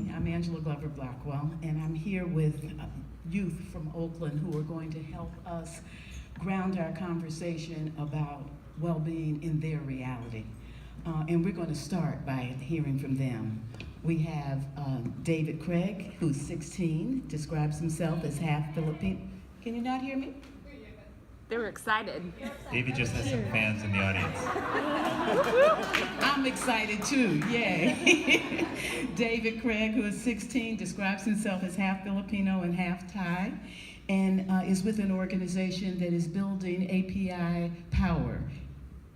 morning. I'm Angela Glover Blackwell, and I'm here with youth from Oakland who are going to help us ground our conversation about well-being in their reality. And we're going to start by hearing from them. We have David Craig, who's 16, describes himself as half Filipino. Can you not hear me? They were excited. David just has some fans in the audience. I'm excited too, yay. David Craig, who is 16, describes himself as half Filipino and half Thai, and is with an organization that is building API Power.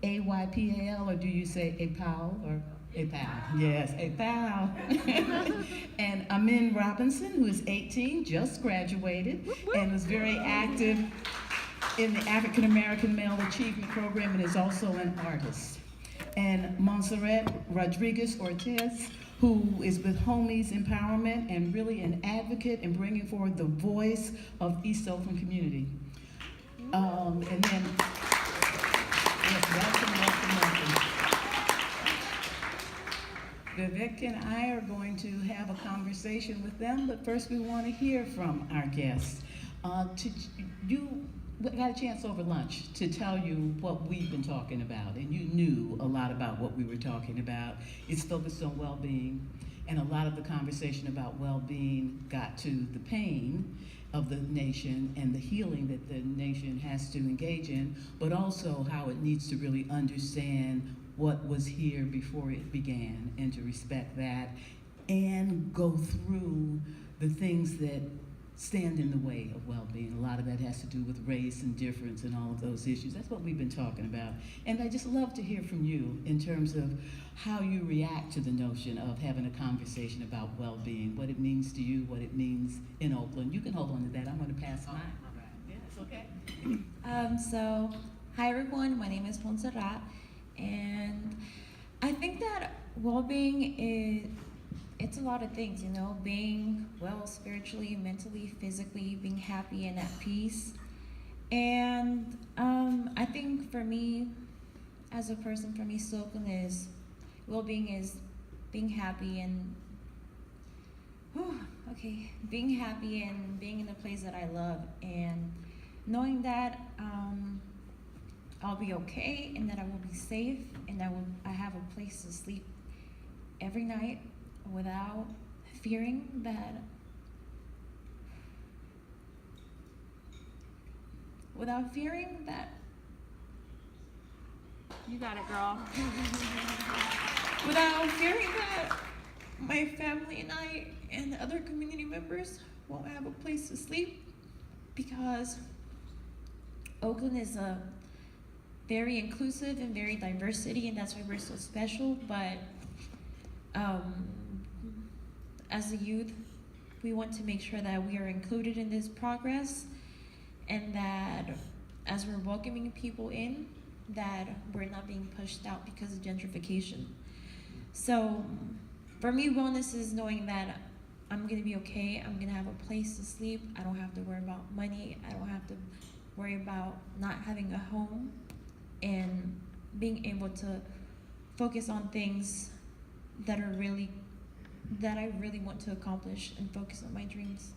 AYPAL, or do you say APAL, or APAL? Yes, APAL. And Amin Robinson, who is 18, just graduated, and was very active in the African American Male Achievement Program and is also an artist. And Montserrat Rodriguez Ortiz, who is with Homies Empowerment and really an advocate in bringing forward the voice of East Oakland community. And then, yes, welcome. Vivek and I are going to have a conversation with them, but first we want to hear from our guests. We got a chance over lunch to tell you what we've been talking about, and you knew a lot about what we were talking about. It's focused on well-being, and a lot of the conversation about well-being got to the pain of the nation and the healing that the nation has to engage in, but also how it needs to really understand what was here before it began and to respect that and go through the things that stand in the way of well-being. A lot of that has to do with race and difference and all of those issues. That's what we've been talking about. And I just love to hear from you in terms of how you react to the notion of having a conversation about well-being, what it means to you, what it means in Oakland. You can hold on to that. I'm going to pass mine. Yeah, it's okay. So, hi everyone, my name is Montserrat, and I think that well-being it's a lot of things, you know, being well spiritually, mentally, physically, being happy and at peace. And I think for me, as a person from East Oakland, is well-being is being happy and being happy and being in a place that I love and knowing that I'll be okay and that I will be safe and I have a place to sleep every night without fearing that You got it, girl. without fearing that my family and I and other community members won't have a place to sleep, because Oakland is a very inclusive and very diverse city, and that's why we're so special. But as a youth, we want to make sure that we are included in this progress, and that as we're welcoming people in, that we're not being pushed out because of gentrification. So for me, wellness is knowing that I'm gonna be okay, I'm gonna have a place to sleep, I don't have to worry about money, I don't have to worry about not having a home, and being able to focus on things that I really want to accomplish and focus on my dreams.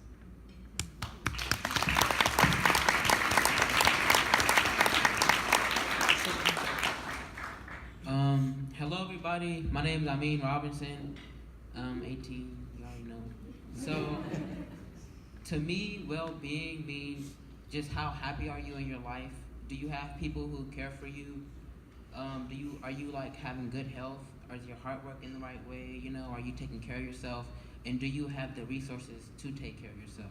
Hello everybody, my name is Amin Robinson. I'm 18, you already know. So, to me, well-being means just how happy are you in your life? Do you have people who care for you? Are you like having good health? Is your heart working the right way? You know, are you taking care of yourself? And do you have the resources to take care of yourself?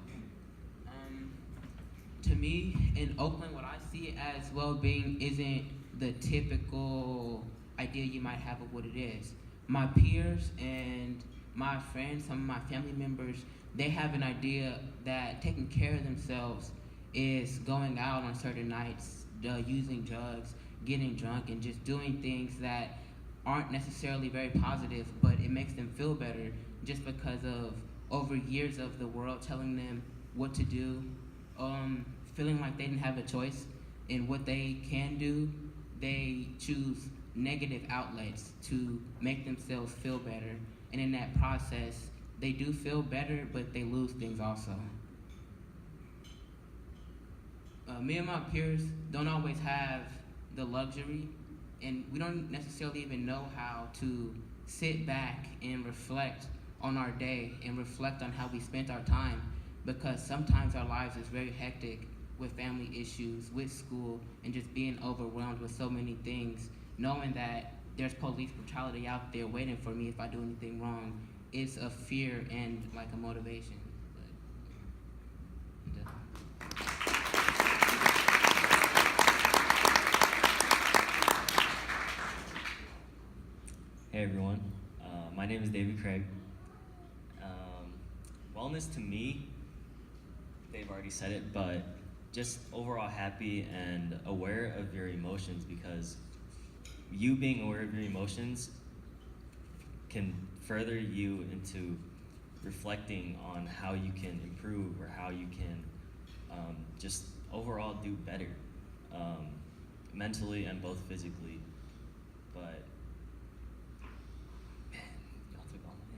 To me, in Oakland, what I see as well-being isn't the typical idea you might have of what it is. My peers and my friends, some of my family members, they have an idea that taking care of themselves is going out on certain nights, using drugs, getting drunk, and just doing things that aren't necessarily very positive, but it makes them feel better just because of over years of the world telling them what to do, feeling like they didn't have a choice in what they can do. They choose negative outlets to make themselves feel better, and in that process, they do feel better, but they lose things also. Me and my peers don't always have the luxury, and we don't necessarily even know how to sit back and reflect on our day and reflect on how we spent our time, because sometimes our lives is very hectic with family issues, with school, and just being overwhelmed with so many things, knowing that there's police brutality out there waiting for me if I do anything wrong is a fear and like a motivation. Hey everyone, my name is David Craig. Wellness to me, they've already said it, but just overall happy and aware of your emotions, because you being aware of your emotions can further you into reflecting on how you can improve or how you can just overall do better mentally and both physically. But man, y'all took all my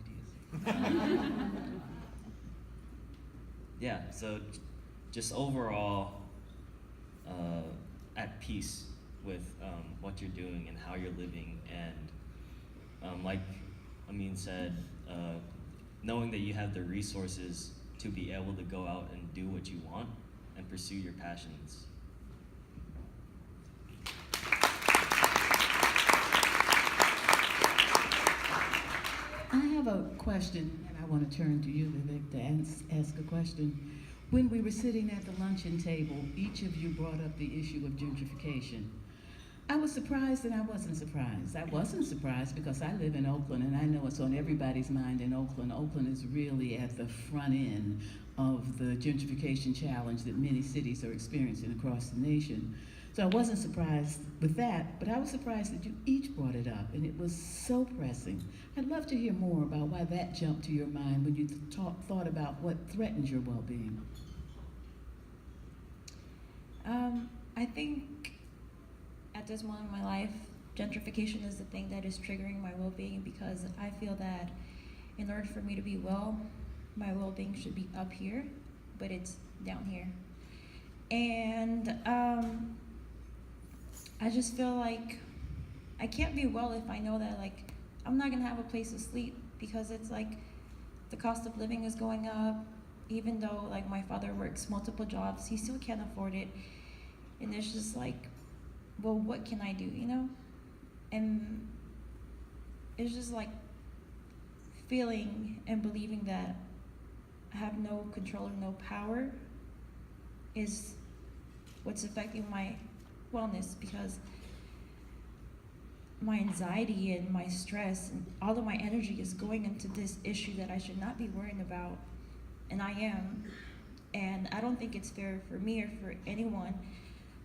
ideas. Yeah, so just overall at peace with what you're doing and how you're living, and like Amin said, knowing that you have the resources to be able to go out and do what you want and pursue your passions. I have a question, and I want to turn to you, Vivek, to ask a question. When we were sitting at the luncheon table, each of you brought up the issue of gentrification. I was surprised and I wasn't surprised. I wasn't surprised because I live in Oakland, and I know it's on everybody's mind in Oakland. Oakland is really at the front end of the gentrification challenge that many cities are experiencing across the nation. So I wasn't surprised with that, but I was surprised that you each brought it up, and it was so pressing. I'd love to hear more about why that jumped to your mind when you thought about what threatens your well-being. I think at this moment in my life, gentrification is the thing that is triggering my well-being, because I feel that in order for me to be well, my well-being should be up here, but it's down here. And I just feel like I can't be well if I know that like I'm not gonna have a place to sleep, because it's like the cost of living is going up. Even though like my father works multiple jobs, he still can't afford it. And it's just like, well, what can I do, you know? And it's just like feeling and believing that I have no control or no power is what's affecting my wellness, because my anxiety and my stress and all of my energy is going into this issue that I should not be worrying about, and I am. And I don't think it's fair for me or for anyone,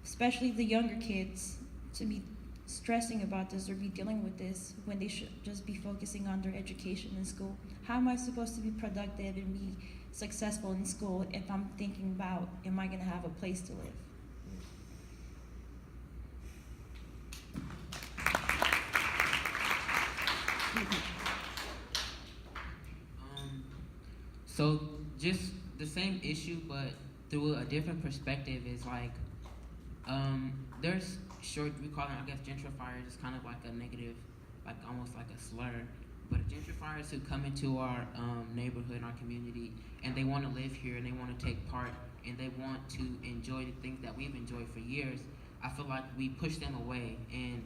especially the younger kids, to be stressing about this or be dealing with this when they should just be focusing on their education in school. How am I supposed to be productive and be successful in school if I'm thinking about, am I gonna have a place to live? So just the same issue, but through a different perspective, is like, there's we call them, I guess, gentrifiers. It's kind of like a negative, like almost like a slur. But gentrifiers who come into our neighborhood and our community, and they want to live here and they want to take part and they want to enjoy the things that we've enjoyed for years, I feel like we push them away, and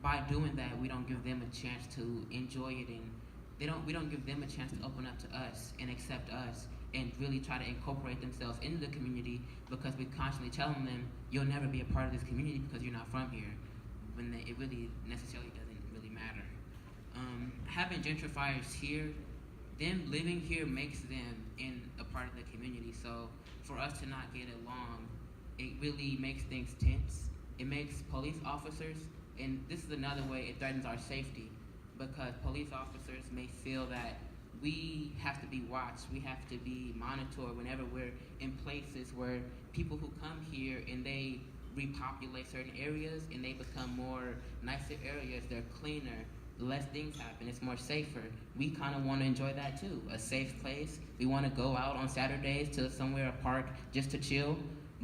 by doing that, we don't give them a chance to enjoy it, and we don't give them a chance to open up to us and accept us and really try to incorporate themselves into the community, because we're constantly telling them, you'll never be a part of this community because you're not from here, when it really necessarily doesn't really matter. Having gentrifiers here, them living here makes them in a part of the community. So for us to not get along, it really makes things tense. It makes police officers, and this is another way it threatens our safety, because police officers may feel that we have to be watched, we have to be monitored whenever we're in places where people who come here and they repopulate certain areas and they become more nicer areas, they're cleaner, less things happen. It's more safer. We kind of want to enjoy that too. A safe place. We want to go out on Saturdays to somewhere, a park, just to chill.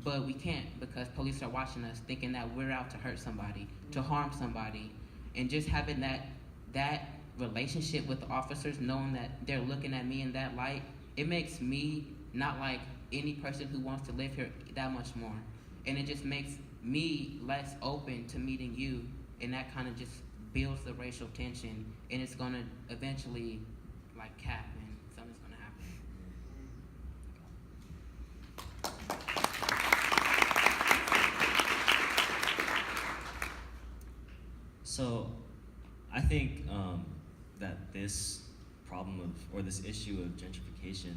But we can't because police are watching us, thinking that we're out to hurt somebody, to harm somebody. And just having that relationship with the officers, knowing that they're looking at me in that light, it makes me not like any person who wants to live here that much more. And it just makes me less open to meeting you, and that kind of just builds the racial tension, and it's gonna eventually like cap and something's gonna happen. So, I think that this problem or this issue of gentrification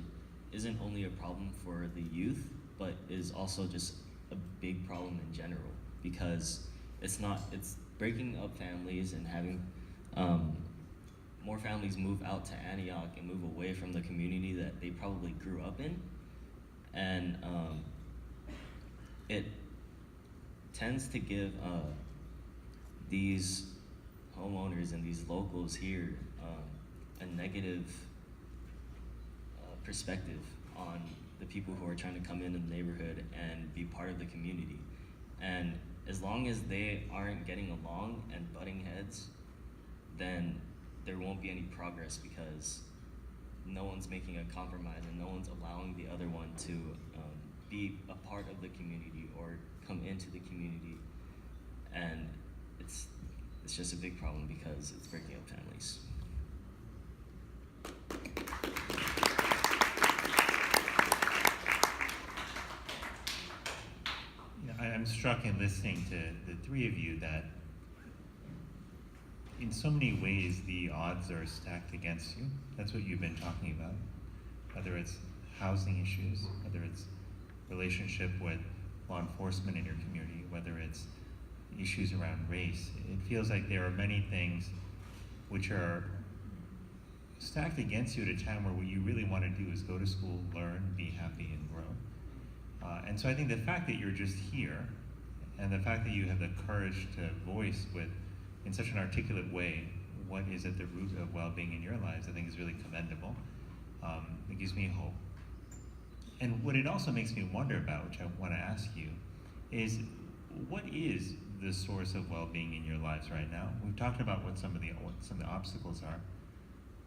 isn't only a problem for the youth, but is also just a big problem in general, because it's breaking up families and having more families move out to Antioch and move away from the community that they probably grew up in. And it tends to give these homeowners and these locals here a negative perspective on the people who are trying to come into the neighborhood and be part of the community. And as long as they aren't getting along and butting heads, then there won't be any progress, because no one's making a compromise and no one's allowing the other one to be a part of the community or come into the community. And it's just a big problem because it's breaking up families. I'm struck in listening to the three of you that in so many ways the odds are stacked against you. That's what you've been talking about. Whether it's housing issues, whether it's relationship with law enforcement in your community, whether it's issues around race. It feels like there are many things which are stacked against you at a time where what you really want to do is go to school, learn, be happy, and grow. And so I think the fact that you're just here, and the fact that you have the courage to voice in such an articulate way what is at the root of well-being in your lives, I think is really commendable. It gives me hope. And what it also makes me wonder about, which I want to ask you, is what is the source of well-being in your lives right now? We've talked about what some of the obstacles are,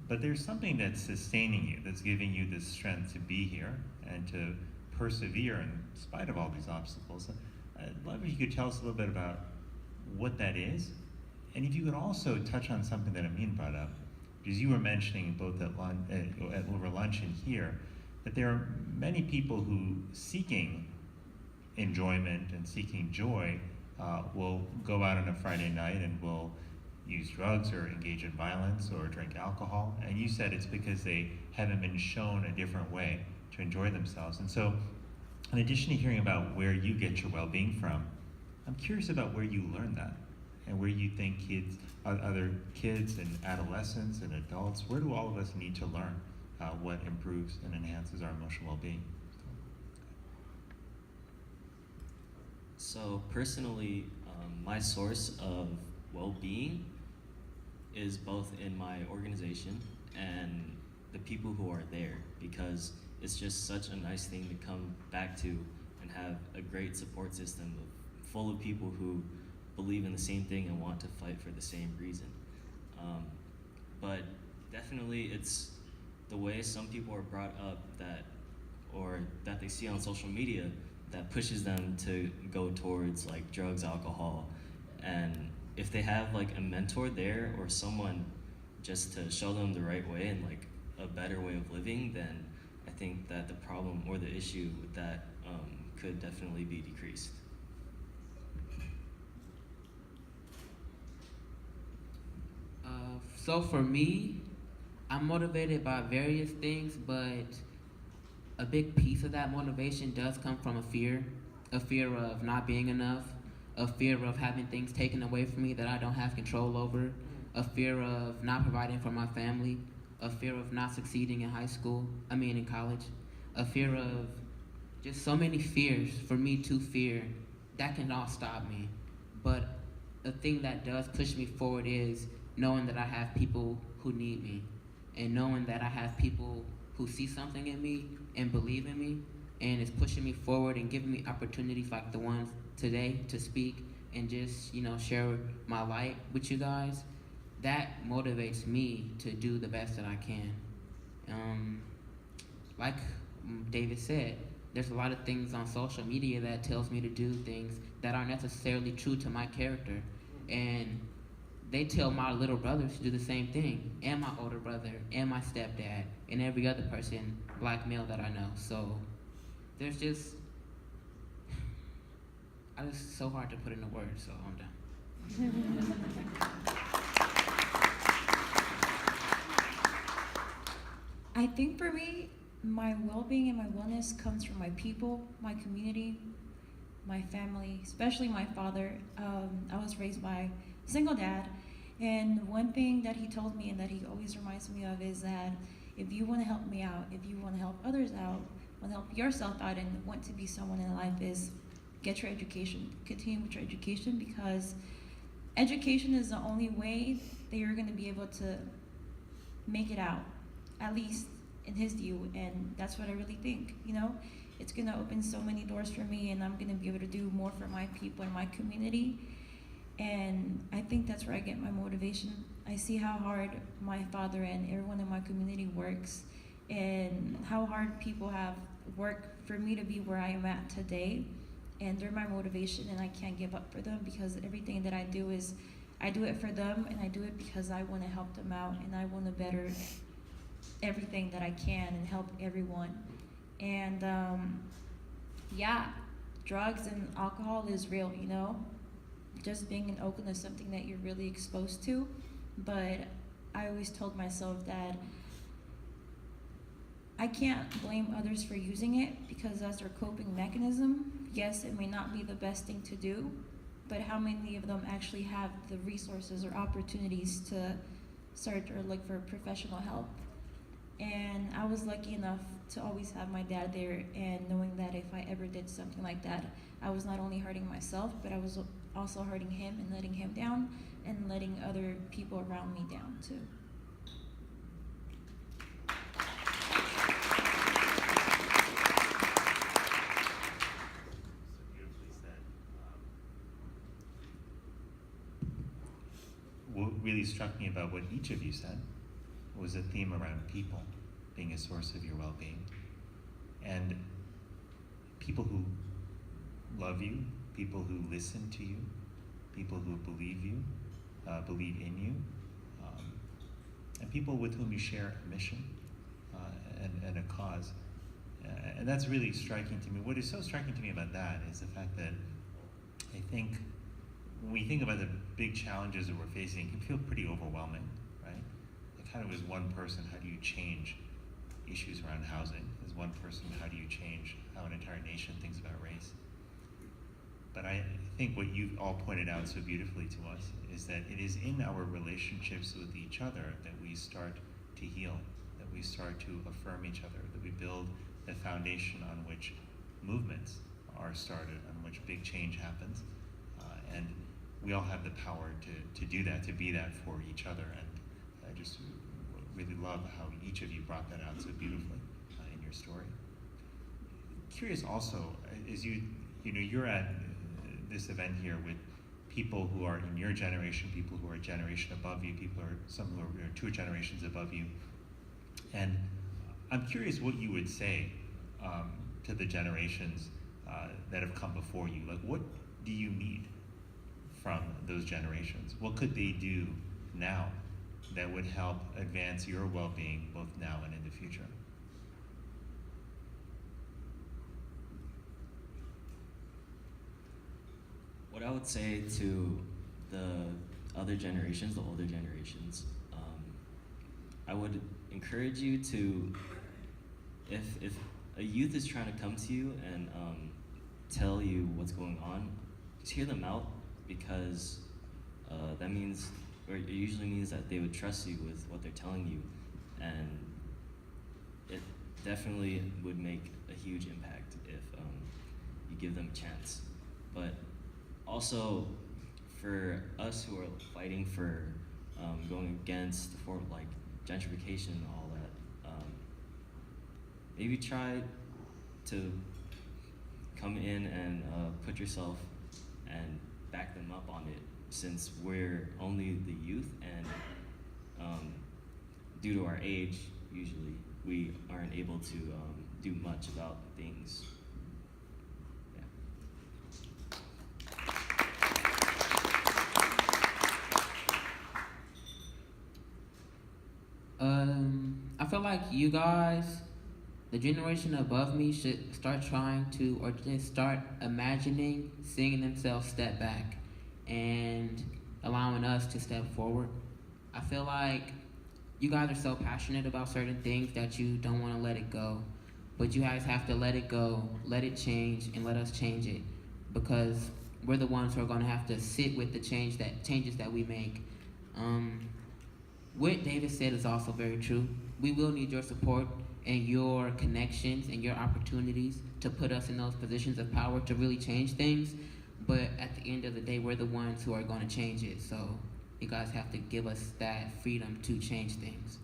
but there's something that's sustaining you, that's giving you the strength to be here and to persevere in spite of all these obstacles. I'd love if you could tell us a little bit about what that is, and if you could also touch on something that Amin brought up, because you were mentioning both over lunch and here, that there are many people who, seeking enjoyment and seeking joy, will go out on a Friday night and will use drugs or engage in violence or drink alcohol. And you said it's because they haven't been shown a different way to enjoy themselves. And so, in addition to hearing about where you get your well-being from, I'm curious about where you learned that and where you think other kids and adolescents and adults, where do all of us need to learn what improves and enhances our emotional well-being? So personally, my source of well-being is both in my organization and the people who are there, because it's just such a nice thing to come back to and have a great support system full of people who believe in the same thing and want to fight for the same reason. But definitely it's the way some people are brought up that they see on social media that pushes them to go towards like drugs, alcohol. And if they have like a mentor there or someone just to show them the right way and like a better way of living, then I think that the problem or the issue with that could definitely be decreased. So for me, I'm motivated by various things, but a big piece of that motivation does come from a fear of not being enough, a fear of having things taken away from me that I don't have control over, a fear of not providing for my family, a fear of not succeeding in in college, a fear of just so many fears for me to fear that can all stop me. But the thing that does push me forward is knowing that I have people who need me, and knowing that I have people who see something in me and believe in me, and is pushing me forward and giving me opportunities like the ones today to speak and just, share my light with you guys. That motivates me to do the best that I can. Like David said, there's a lot of things on social media that tells me to do things that aren't necessarily true to my character. And they tell my little brothers to do the same thing, and my older brother, and my stepdad, and every other person, black male, that I know. So there's just, it's so hard to put into words, so I'm done. I think for me, my well-being and my wellness comes from my people, my community, my family, especially my father. I was raised by a single dad, and one thing that he told me and that he always reminds me of is that if you want to help me out, if you want to help others out, want to help yourself out and want to be someone in life, is get your education. Continue with your education, because education is the only way that you're going to be able to make it out, at least in his view. And that's what I really think. It's going to open so many doors for me, and I'm going to be able to do more for my people and my community. And I think that's where I get my motivation. I see how hard my father and everyone in my community works, and how hard people have worked for me to be where I am at today. And they're my motivation, and I can't give up for them, because everything that I do it for them, and I do it because I want to help them out, and I want to better everything that I can and help everyone. And drugs and alcohol is real, just being in Oakland is something that you're really exposed to. But I always told myself that I can't blame others for using it, because that's their coping mechanism. Yes, it may not be the best thing to do, but how many of them actually have the resources or opportunities to search or look for professional help? And I was lucky enough to always have my dad there, and knowing that if I ever did something like that, I was not only hurting myself, but I was also hurting him and letting him down, and letting other people around me down too. What really struck me about what each of you said was a theme around people being a source of your well-being, and people who love you, people who listen to you, people who believe in you, and people with whom you share a mission and a cause. And that's really striking to me. What is so striking to me about that is the fact that I think when we think about the big challenges that we're facing, it can feel pretty overwhelming, right? Like, how as one person, how do you change issues around housing? As one person, how do you change how an entire nation thinks about race? But I think what you've all pointed out so beautifully to us is that it is in our relationships with each other that we start to heal, that we start to affirm each other, that we build the foundation on which movements are started, on which big change happens. And we all have the power to do that, to be that for each other. And I just really love how each of you brought that out so beautifully in your story. Curious also, as you're at this event here with people who are in your generation, people who are a generation above you, some who are 2 generations above you. And I'm curious what you would say to the generations that have come before you. Like, what do you need from those generations? What could they do now that would help advance your well-being both now and in the future? What I would say to the other generations, the older generations, I would encourage you to, if a youth is trying to come to you and tell you what's going on, just hear them out, because that means, or it usually means that they would trust you with what they're telling you, and it definitely would make a huge impact if you give them a chance. But also, for us who are fighting for going against for like gentrification and all that. Maybe try to come in and put yourself and back them up on it, since we're only the youth, and due to our age, usually we aren't able to do much about things. I feel like you guys, the generation above me, should start trying to, or just start imagining seeing themselves step back and allowing us to step forward. I feel like you guys are so passionate about certain things that you don't want to let it go, but you guys have to let it go, let it change, and let us change it, because we're the ones who are going to have to sit with the changes that we make. What David said is also very true. We will need your support and your connections and your opportunities to put us in those positions of power to really change things. But at the end of the day, we're the ones who are going to change it. So you guys have to give us that freedom to change things.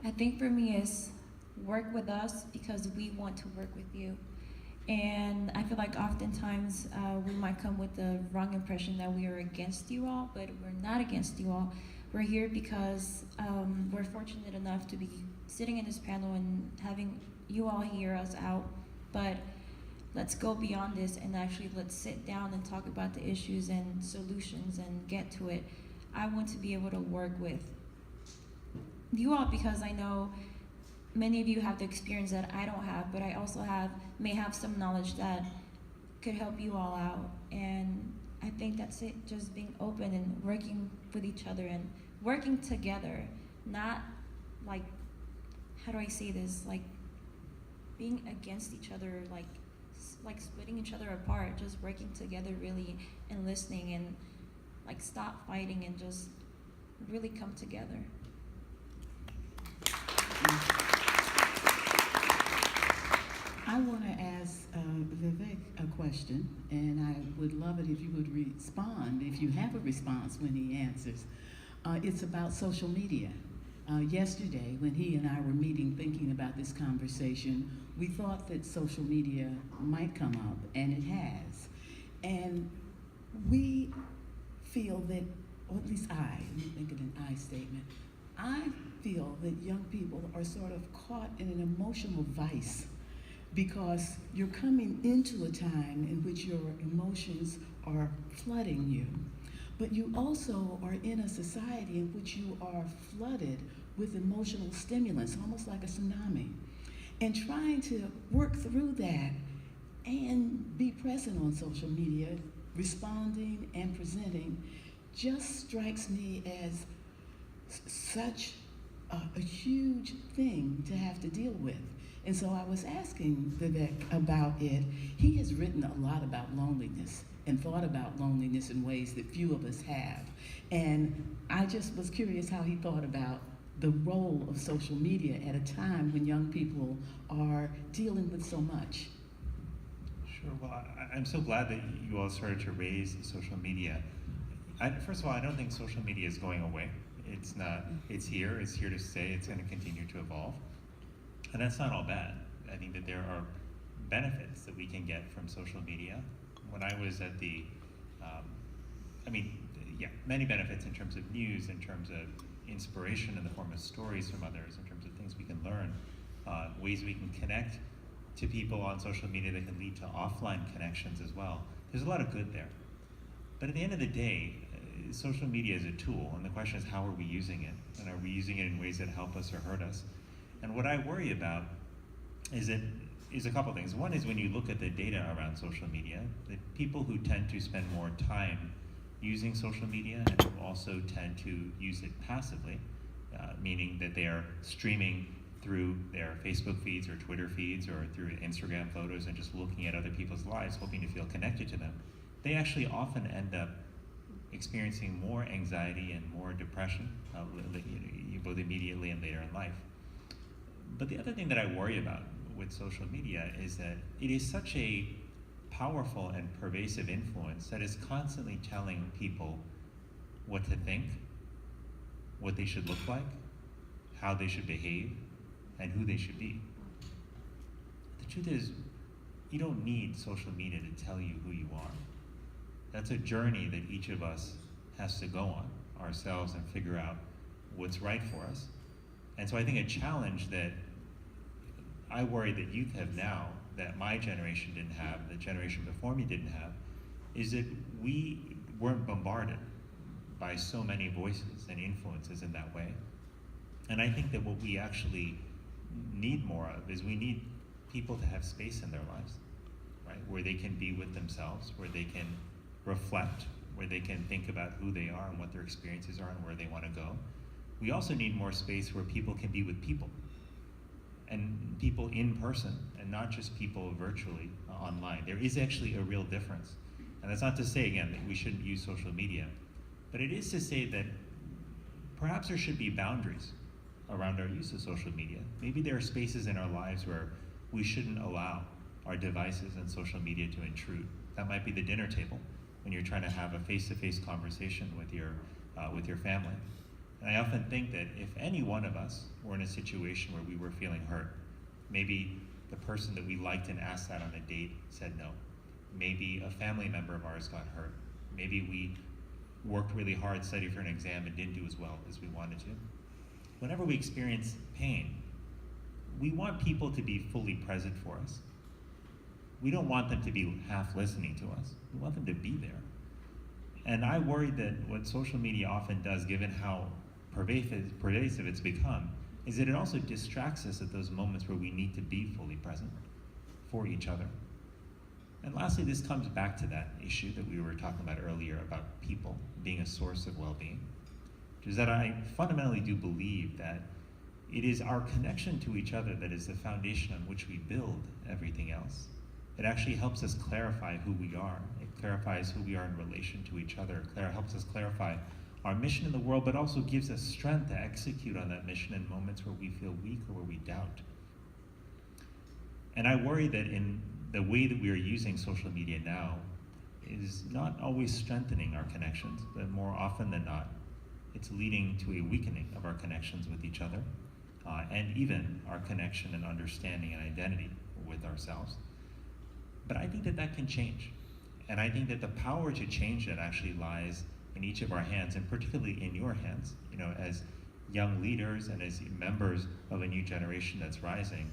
I think for me is work with us because we want to work with you. And I feel like oftentimes we might come with the wrong impression that we are against you all, but we're not against you all. We're here because we're fortunate enough to be sitting in this panel and having you all hear us out. But let's go beyond this and actually let's sit down and talk about the issues and solutions and get to it. I want to be able to work with you all because I know many of you have the experience that I don't have, but I also may have some knowledge that could help you all out. And I think that's it, just being open and working with each other and working together, not like, how do I say this, like being against each other, like splitting each other apart, just working together really and listening and like stop fighting and just really come together. I want to ask Vivek a question, and I would love it if you would respond, if you have a response when he answers. It's about social media. Yesterday, when he and I were meeting thinking about this conversation, we thought that social media might come up, and it has. And we feel that, or at least let me think of an I statement, I feel that young people are sort of caught in an emotional vice because you're coming into a time in which your emotions are flooding you, but you also are in a society in which you are flooded with emotional stimulants, almost like a tsunami. And trying to work through that and be present on social media, responding and presenting, just strikes me as such a huge thing to have to deal with. And so I was asking Vivek about it. He has written a lot about loneliness and thought about loneliness in ways that few of us have. And I just was curious how he thought about the role of social media at a time when young people are dealing with so much. Sure. Well, I'm so glad that you all started to raise social media. First of all, I don't think social media is going away. It's not. It's here to stay. It's going to continue to evolve. And that's not all bad. I think that there are benefits that we can get from social media. When I was at the, many benefits in terms of news, in terms of inspiration in the form of stories from others, in terms of things we can learn, ways we can connect to people on social media that can lead to offline connections as well. There's a lot of good there. But at the end of the day, social media is a tool, and the question is, how are we using it? And are we using it in ways that help us or hurt us? And what I worry about is a couple things. One is when you look at the data around social media, the people who tend to spend more time using social media and who also tend to use it passively, meaning that they are streaming through their Facebook feeds or Twitter feeds or through Instagram photos and just looking at other people's lives, hoping to feel connected to them, they actually often end up experiencing more anxiety and more depression, both immediately and later in life. But the other thing that I worry about with social media is that it is such a powerful and pervasive influence that is constantly telling people what to think, what they should look like, how they should behave, and who they should be. The truth is, you don't need social media to tell you who you are. That's a journey that each of us has to go on ourselves and figure out what's right for us. And so I think a challenge that I worry that youth have now, that my generation didn't have, the generation before me didn't have, is that we weren't bombarded by so many voices and influences in that way. And I think that what we actually need more of is we need people to have space in their lives, right? Where they can be with themselves, where they can reflect, where they can think about who they are and what their experiences are and where they want to go. We also need more space where people can be with people, and people in person, and not just people virtually online. There is actually a real difference. And that's not to say, again, that we shouldn't use social media, but it is to say that perhaps there should be boundaries around our use of social media. Maybe there are spaces in our lives where we shouldn't allow our devices and social media to intrude. That might be the dinner table when you're trying to have a face-to-face conversation with your family. And I often think that if any one of us were in a situation where we were feeling hurt, maybe the person that we liked and asked out on a date said no. Maybe a family member of ours got hurt. Maybe we worked really hard, studied for an exam, and didn't do as well as we wanted to. Whenever we experience pain, we want people to be fully present for us. We don't want them to be half listening to us. We want them to be there. And I worry that what social media often does, given how pervasive it's become, is that it also distracts us at those moments where we need to be fully present for each other. And lastly, this comes back to that issue that we were talking about earlier about people being a source of well-being, which is that I fundamentally do believe that it is our connection to each other that is the foundation on which we build everything else. It actually helps us clarify who we are. It clarifies who we are in relation to each other. It helps us clarify our mission in the world, but also gives us strength to execute on that mission in moments where we feel weak or where we doubt. And I worry that in the way that we are using social media now is not always strengthening our connections, but more often than not, it's leading to a weakening of our connections with each other, and even our connection and understanding and identity with ourselves. But I think that that can change. And I think that the power to change it actually lies in each of our hands, and particularly in your hands, as young leaders and as members of a new generation that's rising.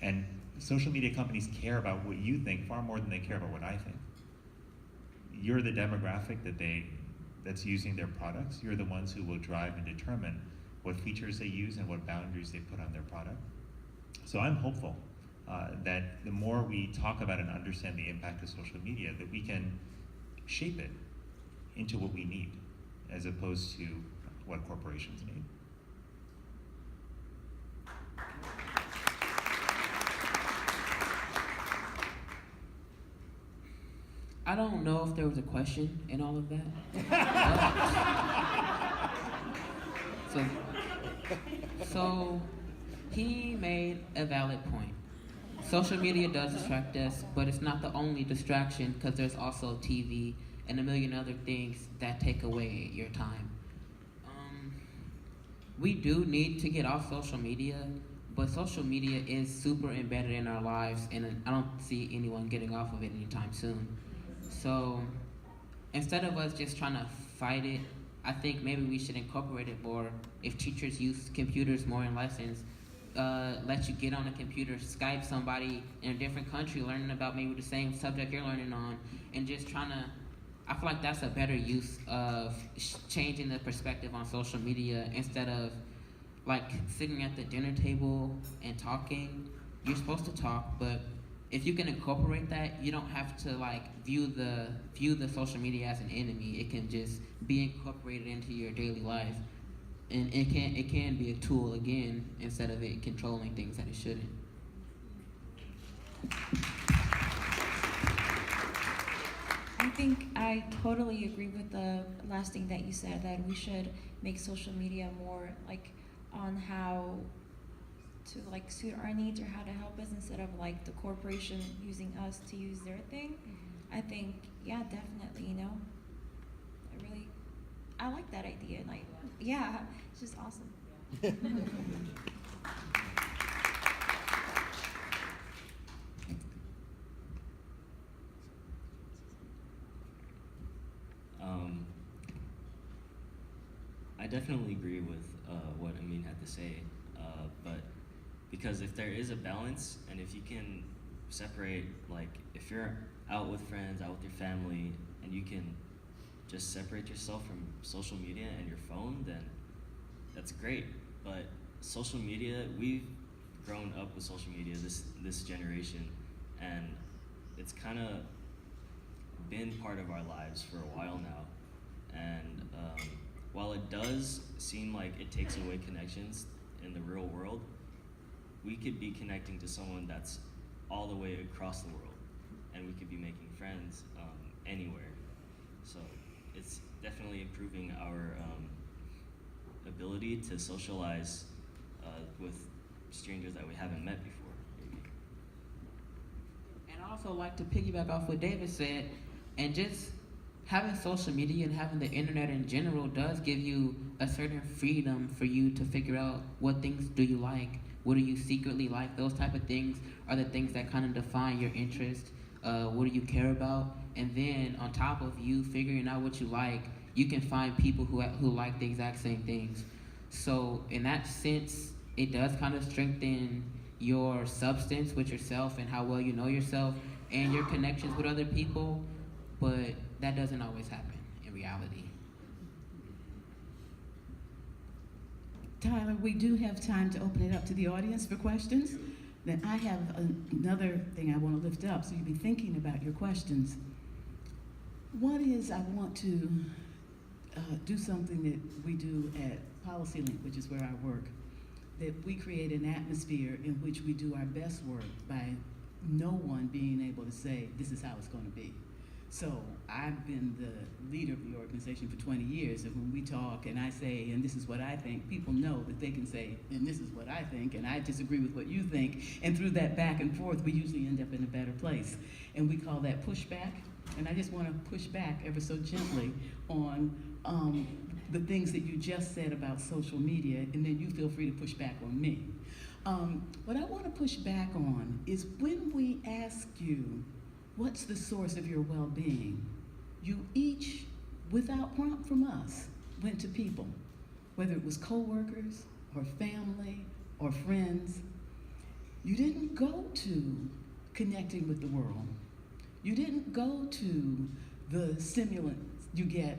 And social media companies care about what you think far more than they care about what I think. You're the demographic that's using their products. You're the ones who will drive and determine what features they use and what boundaries they put on their product. So I'm hopeful that the more we talk about and understand the impact of social media, that we can shape it into what we need, as opposed to what corporations need. I don't know if there was a question in all of that. So he made a valid point. Social media does distract us, but it's not the only distraction, because there's also TV and a million other things that take away your time. We do need to get off social media, but social media is super embedded in our lives, and I don't see anyone getting off of it anytime soon. So instead of us just trying to fight it, I think maybe we should incorporate it more. If teachers use computers more in lessons, let you get on a computer, Skype somebody in a different country learning about maybe the same subject you're learning on, and just trying to, I feel like that's a better use of changing the perspective on social media, instead of like sitting at the dinner table and talking. You're supposed to talk, but if you can incorporate that, you don't have to like view the social media as an enemy. It can just be incorporated into your daily life, and it can be a tool again, instead of it controlling things that it shouldn't. I think I totally agree with the last thing that you said, that we should make social media more like on how to like suit our needs or how to help us instead of like the corporation using us to use their thing. I think, yeah, definitely, you know. I like that idea. Like, yeah, it's just awesome. I definitely agree with what Amin had to say, but because if there is a balance and if you can separate, like if you're out with friends, out with your family, and you can just separate yourself from social media and your phone, then that's great. But social media, we've grown up with social media, this generation, and it's kind of been part of our lives for a while now. And while it does seem like it takes away connections in the real world, we could be connecting to someone that's all the way across the world, and we could be making friends anywhere. So it's definitely improving our ability to socialize with strangers that we haven't met before, maybe. And I also like to piggyback off what David said, and just having social media and having the internet in general does give you a certain freedom for you to figure out what things do you like, what do you secretly like. Those type of things are the things that kind of define your interest. What do you care about? And then on top of you figuring out what you like, you can find people who like the exact same things. So in that sense, it does kind of strengthen your substance with yourself and how well you know yourself and your connections with other people, but that doesn't always happen in reality. Tyler, we do have time to open it up to the audience for questions. Then I have another thing I want to lift up, so you'll be thinking about your questions. One is I want to do something that we do at Policy Link, which is where I work, that we create an atmosphere in which we do our best work by no one being able to say, this is how it's going to be. So I've been the leader of the organization for 20 years, and when we talk and I say, and this is what I think, people know that they can say, and this is what I think, and I disagree with what you think, and through that back and forth, we usually end up in a better place. And we call that pushback, and I just want to push back ever so gently on the things that you just said about social media, and then you feel free to push back on me. What I want to push back on is when we ask you, what's the source of your well-being? You each, without prompt from us, went to people, whether it was coworkers or family or friends. You didn't go to connecting with the world. You didn't go to the stimulants you get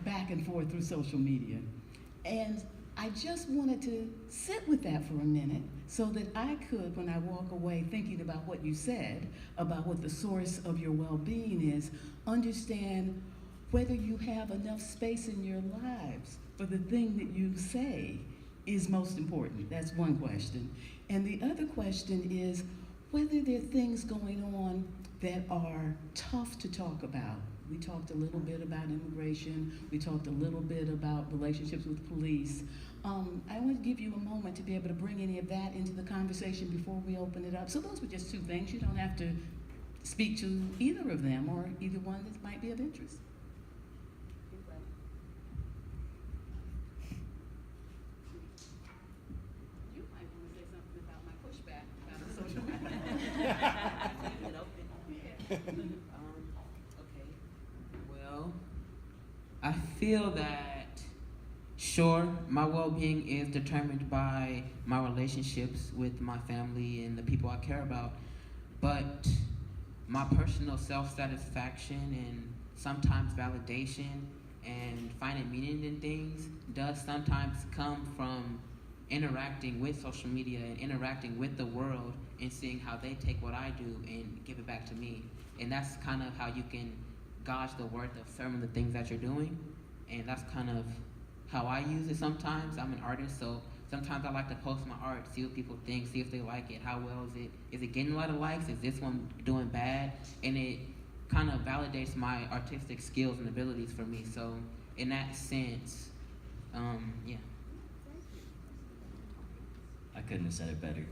back and forth through social media. And I just wanted to sit with that for a minute so that I could, when I walk away thinking about what you said, about what the source of your well-being is, understand whether you have enough space in your lives for the thing that you say is most important. That's one question. And the other question is whether there are things going on that are tough to talk about. We talked a little bit about immigration. We talked a little bit about relationships with police. I want to give you a moment to be able to bring any of that into the conversation before we open it up. So those were just two things. You don't have to speak to either of them or either one that might be of interest. You might want to say something about my pushback about the social media. Okay. Well, I feel that, sure, my well-being is determined by my relationships with my family and the people I care about, but my personal self-satisfaction and sometimes validation and finding meaning in things does sometimes come from interacting with social media and interacting with the world and seeing how they take what I do and give it back to me. And that's kind of how you can gauge the worth of some of the things that you're doing. And that's kind of how I use it sometimes. I'm an artist, so sometimes I like to post my art, see what people think, see if they like it, how well is it? Is it getting a lot of likes? Is this one doing bad? And it kind of validates my artistic skills and abilities for me. So in that sense, yeah. I couldn't have said it better.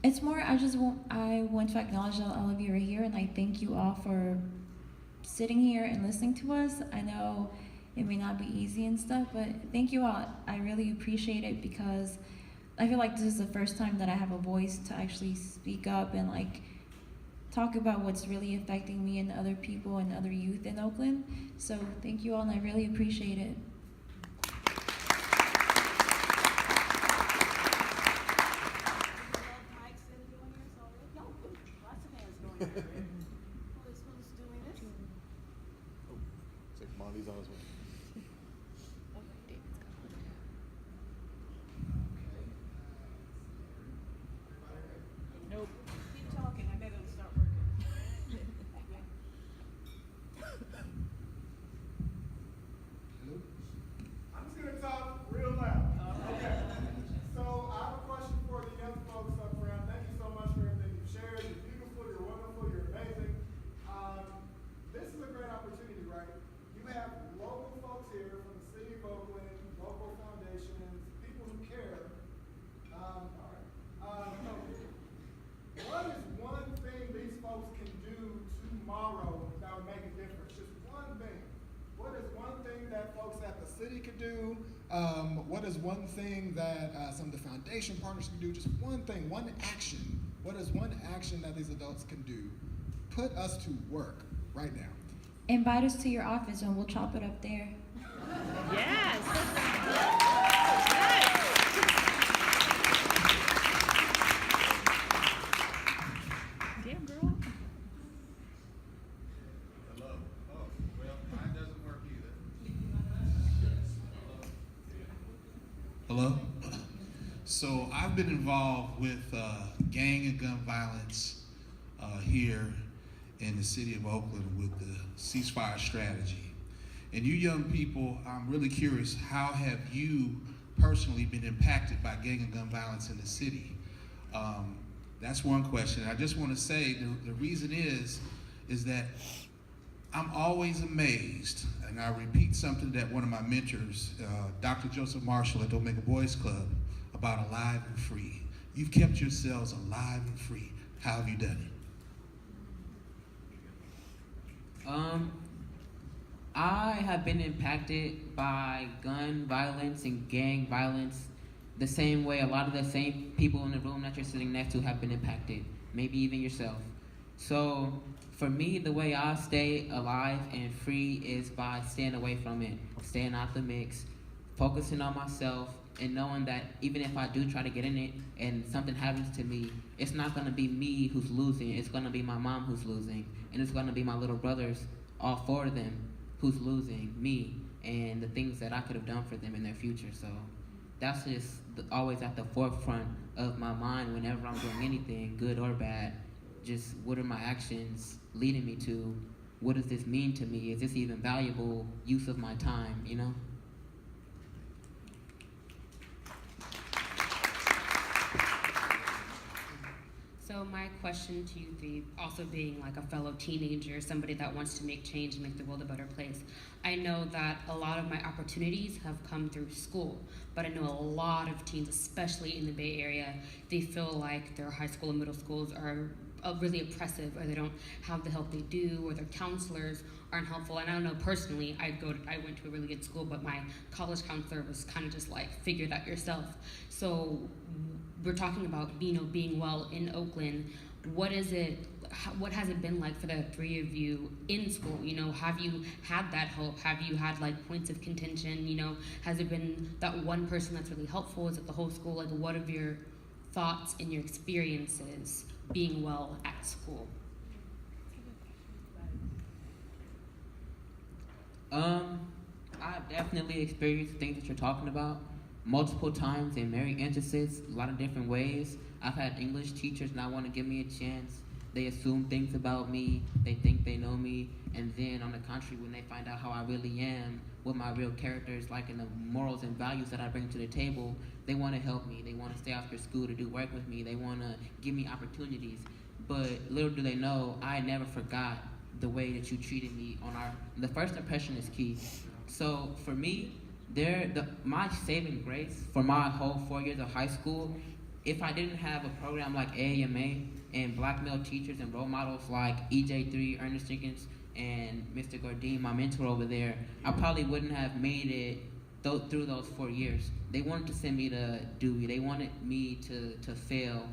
It's more, I want to acknowledge that all of you are here, and I thank you all for sitting here and listening to us. I know it may not be easy and stuff, but thank you all. I really appreciate it because I feel like this is the first time that I have a voice to actually speak up and like talk about what's really affecting me and other people and other youth in Oakland. So thank you all, and I really appreciate it. Monty's on his way. Nope. Keep talking, I bet it'll start working. I'm just gonna talk real loud. Okay. So I have a question for the young folks up front. Thank you so much for everything you've shared. You're beautiful, you're wonderful, you're amazing. This is a great opportunity, right? You have local folks here from the city of Oakland, local foundations, people who care. All right. What is one thing these folks can do tomorrow that would make a difference? Just one thing. What is one thing that folks at the city could do? What is one thing that some of the foundation partners can do? Just one thing, one action. What is one action that these adults can do? Put us to work right now. Invite us to your office and we'll chop it up there. Yes. Damn girl. Hello. Oh, well, mine doesn't work either. Hello? So I've been involved with gang and gun violence here in the city of Oakland with the ceasefire strategy. And you young people, I'm really curious, how have you personally been impacted by gang and gun violence in the city? That's one question. I just want to say the reason is that I'm always amazed, and I repeat something that one of my mentors, Dr. Joseph Marshall at the Omega Boys Club, about alive and free. You've kept yourselves alive and free. How have you done it? I have been impacted by gun violence and gang violence the same way a lot of the same people in the room that you're sitting next to have been impacted, maybe even yourself. So for me, the way I stay alive and free is by staying away from it, staying out the mix, focusing on myself, and knowing that even if I do try to get in it and something happens to me, it's not going to be me who's losing, it's going to be my mom who's losing, and it's going to be my little brothers, all four of them, who's losing me and the things that I could have done for them in their future. So that's just always at the forefront of my mind whenever I'm doing anything, good or bad. Just what are my actions leading me to? What does this mean to me? Is this even valuable use of my time, you know? So my question to you three, also being like a fellow teenager, somebody that wants to make change and make the world a better place, I know that a lot of my opportunities have come through school, but I know a lot of teens, especially in the Bay Area, they feel like their high school and middle schools are really oppressive, or they don't have the help they do, or their counselors aren't helpful. And I don't know, personally, I went to a really good school, but my college counselor was kind of just like, figure it out yourself. So we're talking about, being well in Oakland. What has it been like for the three of you in school? Have you had that help? Have you had like points of contention? Has it been that one person that's really helpful? Is it the whole school? Like, what are your thoughts and your experiences being well at school? I've definitely experienced things that you're talking about multiple times in many instances, a lot of different ways. I've had English teachers not want to give me a chance. They assume things about me, they think they know me, and then on the contrary, when they find out how I really am, what my real character is like, and the morals and values that I bring to the table, they want to help me. They want to stay after school to do work with me. They want to give me opportunities. But little do they know, I never forgot the way that you treated me the first impression is key. So for me, my saving grace for my whole 4 years of high school, if I didn't have a program like AAMA and black male teachers and role models like EJ3, Ernest Jenkins, and Mr. Gordine, my mentor over there, I probably wouldn't have made it through those 4 years. They wanted to send me to Dewey. They wanted me to fail,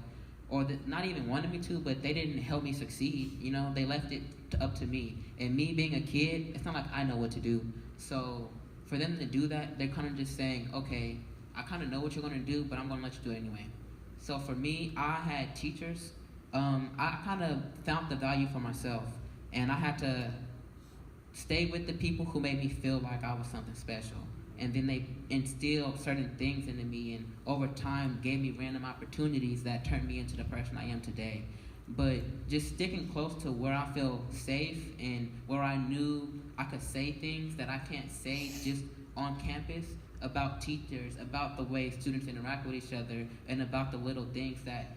or not even wanted me to, but they didn't help me succeed. You know, they left it up to me. And me being a kid, it's not like I know what to do. So for them to do that, they're kind of just saying, okay, I kind of know what you're going to do, but I'm going to let you do it anyway. So for me, I had teachers. I kind of found the value for myself, and I had to stay with the people who made me feel like I was something special. And then they instilled certain things into me, and over time gave me random opportunities that turned me into the person I am today. But just sticking close to where I feel safe and where I knew I could say things that I can't say just on campus about teachers, about the way students interact with each other, and about the little things that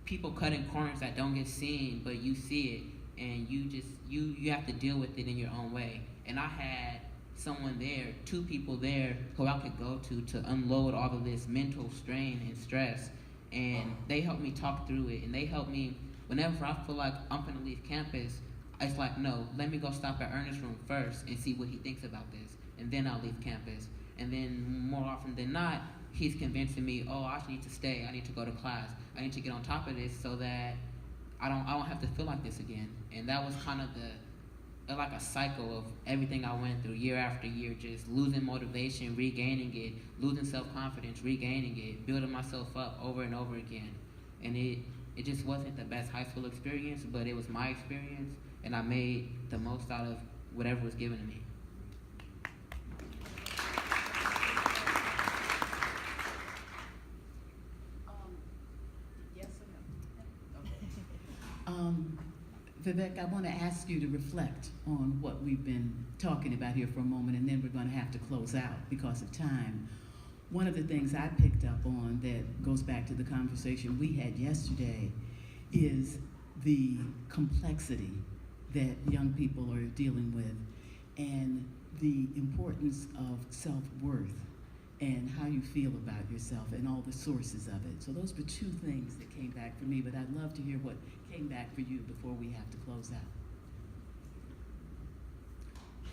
people cut in corners that don't get seen, but you see it, and you have to deal with it in your own way. And I had someone there, two people there who I could go to unload all of this mental strain and stress, and they helped me talk through it, and they helped me whenever I feel like I'm gonna leave campus. It's like, no, let me go stop at Ernest's room first and see what he thinks about this, and then I'll leave campus. And then more often than not, he's convincing me, oh, I need to stay, I need to go to class, I need to get on top of this so that I don't have to feel like this again. And that was kind of like a cycle of everything I went through year after year, just losing motivation, regaining it, losing self-confidence, regaining it, building myself up over and over again. And it just wasn't the best high school experience, but it was my experience, and I made the most out of whatever was given to me. Yes or no? Vivek, I want to ask you to reflect on what we've been talking about here for a moment, and then we're going to have to close out because of time. One of the things I picked up on that goes back to the conversation we had yesterday is the complexity that young people are dealing with, and the importance of self-worth and how you feel about yourself and all the sources of it. So those were two things that came back for me, but I'd love to hear what came back for you before we have to close out.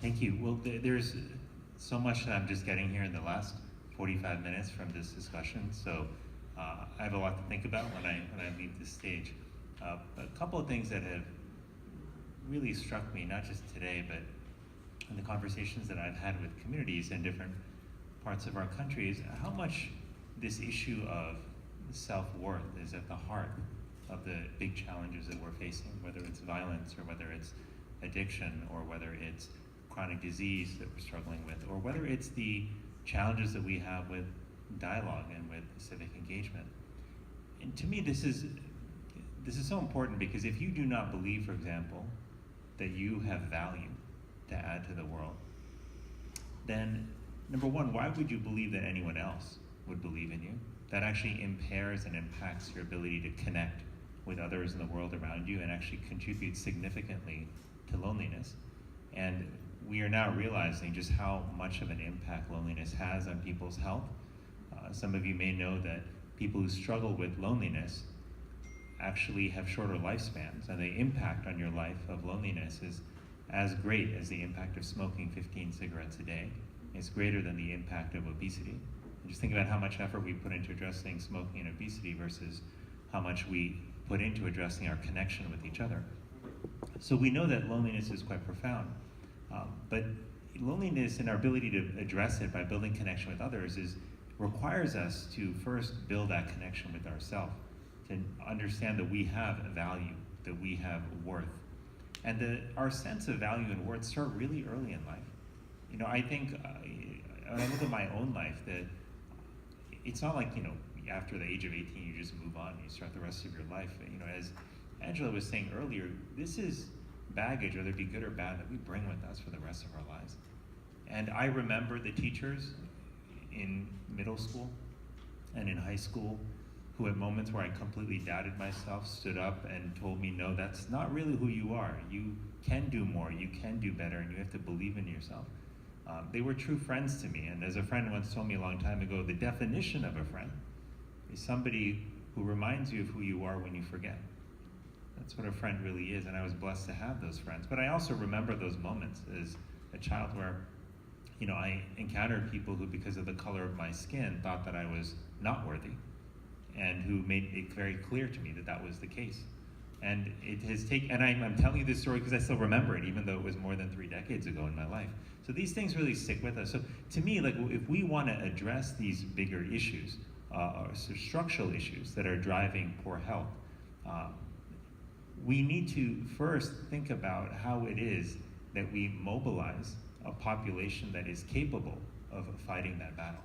Thank you. Well, there's so much that I'm just getting here in the last 45 minutes from this discussion, so I have a lot to think about when I leave this stage. A couple of things that have really struck me, not just today, but in the conversations that I've had with communities in different parts of our country, is how much this issue of self-worth is at the heart of the big challenges that we're facing, whether it's violence or whether it's addiction or whether it's chronic disease that we're struggling with, or whether it's the challenges that we have with dialogue and with civic engagement. And to me, this is so important, because if you do not believe, for example, that you have value to add to the world, then number one, why would you believe that anyone else would believe in you? That actually impairs and impacts your ability to connect with others in the world around you and actually contributes significantly to loneliness. And we are now realizing just how much of an impact loneliness has on people's health. Some of you may know that people who struggle with loneliness actually have shorter lifespans, and the impact on your life of loneliness is as great as the impact of smoking 15 cigarettes a day. It's greater than the impact of obesity. And just think about how much effort we put into addressing smoking and obesity versus how much we put into addressing our connection with each other. So we know that loneliness is quite profound, but loneliness and our ability to address it by building connection with others requires us to first build that connection with ourselves, to understand that we have value, that we have worth, and that our sense of value and worth start really early in life. You know, I think when I look at my own life, that it's not like, you know, after the age of 18 you just move on and you start the rest of your life. You know, as Angela was saying earlier, this is baggage, whether it be good or bad, that we bring with us for the rest of our lives. And I remember the teachers in middle school and in high school who at moments where I completely doubted myself stood up and told me, no, that's not really who you are. You can do more, you can do better, and you have to believe in yourself. They were true friends to me, and as a friend once told me a long time ago, the definition of a friend is somebody who reminds you of who you are when you forget. That's what a friend really is, and I was blessed to have those friends. But I also remember those moments as a child where, I encountered people who, because of the color of my skin, thought that I was not worthy, and who made it very clear to me that that was the case. And it has taken, and I'm telling you this story because I still remember it, even though it was more than 3 decades ago in my life. So these things really stick with us. So to me, like, if we want to address these bigger issues, so structural issues that are driving poor health, we need to first think about how it is that we mobilize a population that is capable of fighting that battle.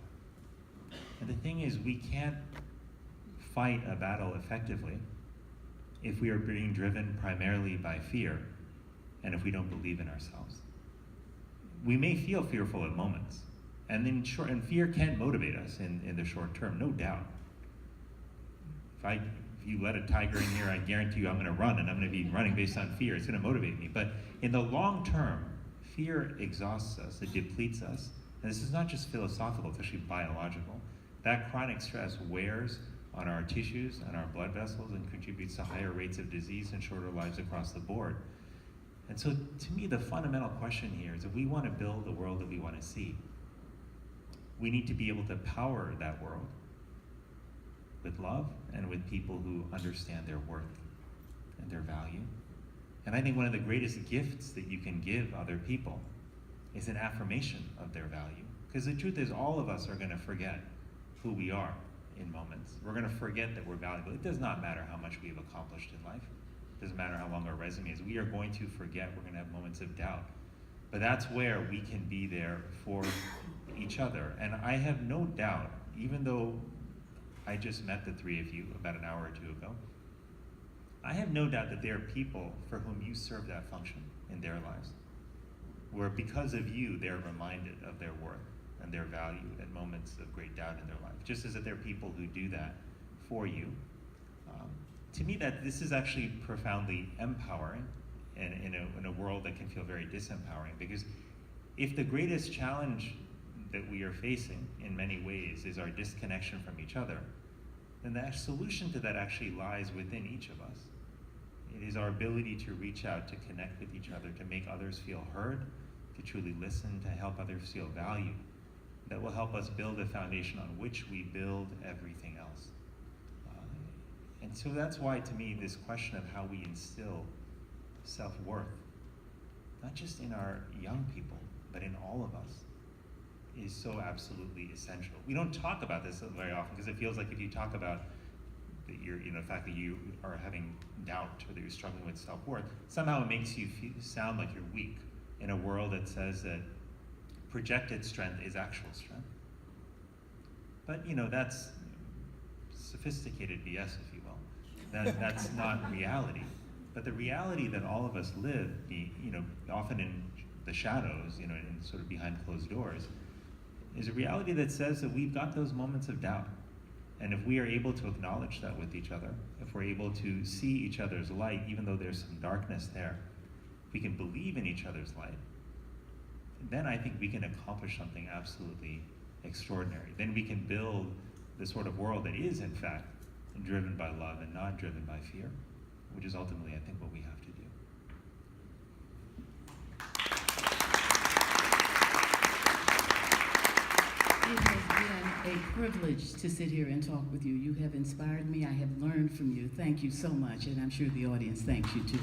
And the thing is, we can't fight a battle effectively if we are being driven primarily by fear and if we don't believe in ourselves. We may feel fearful at moments, and fear can motivate us in the short term, no doubt. If you let a tiger in here, I guarantee you I'm going to run, and I'm going to be running based on fear. It's going to motivate me. But in the long term, fear exhausts us, it depletes us. And this is not just philosophical, it's actually biological. That chronic stress wears on our tissues and our blood vessels and contributes to higher rates of disease and shorter lives across the board. And so to me, the fundamental question here is, if we want to build the world that we want to see, we need to be able to power that world with love and with people who understand their worth and their value. And I think one of the greatest gifts that you can give other people is an affirmation of their value. Because the truth is, all of us are going to forget who we are in moments. We're going to forget that we're valuable. It does not matter how much we have accomplished in life. It doesn't matter how long our resume is. We are going to forget. We're going to have moments of doubt. But that's where we can be there for each other. And I have no doubt, even though I just met the 3 of you about an hour or 2 ago, I have no doubt that there are people for whom you serve that function in their lives, where because of you, they're reminded of their worth and their value at moments of great doubt in their life. Just as that there are people who do that for you. To me, that this is actually profoundly empowering in a world that can feel very disempowering, because if the greatest challenge that we are facing in many ways is our disconnection from each other, then the solution to that actually lies within each of us. It is our ability to reach out, to connect with each other, to make others feel heard, to truly listen, to help others feel valued, that will help us build a foundation on which we build everything else. And so that's why, to me, this question of how we instill self-worth, not just in our young people, but in all of us, is so absolutely essential. We don't talk about this very often because it feels like if you talk about the fact that you are having doubt or that you're struggling with self-worth, somehow it makes you sound like you're weak in a world that says that projected strength is actual strength. But that's sophisticated BS, if you will. That's not reality. But the reality that all of us live, often in the shadows, and sort of behind closed doors, is a reality that says that we've got those moments of doubt. And if we are able to acknowledge that with each other, if we're able to see each other's light, even though there's some darkness there, we can believe in each other's light, then I think we can accomplish something absolutely extraordinary. Then we can build the sort of world that is, in fact, driven by love and not driven by fear, which is ultimately, I think, what we have to do. It has been a privilege to sit here and talk with you. You have inspired me. I have learned from you. Thank you so much, and I'm sure the audience thanks you too.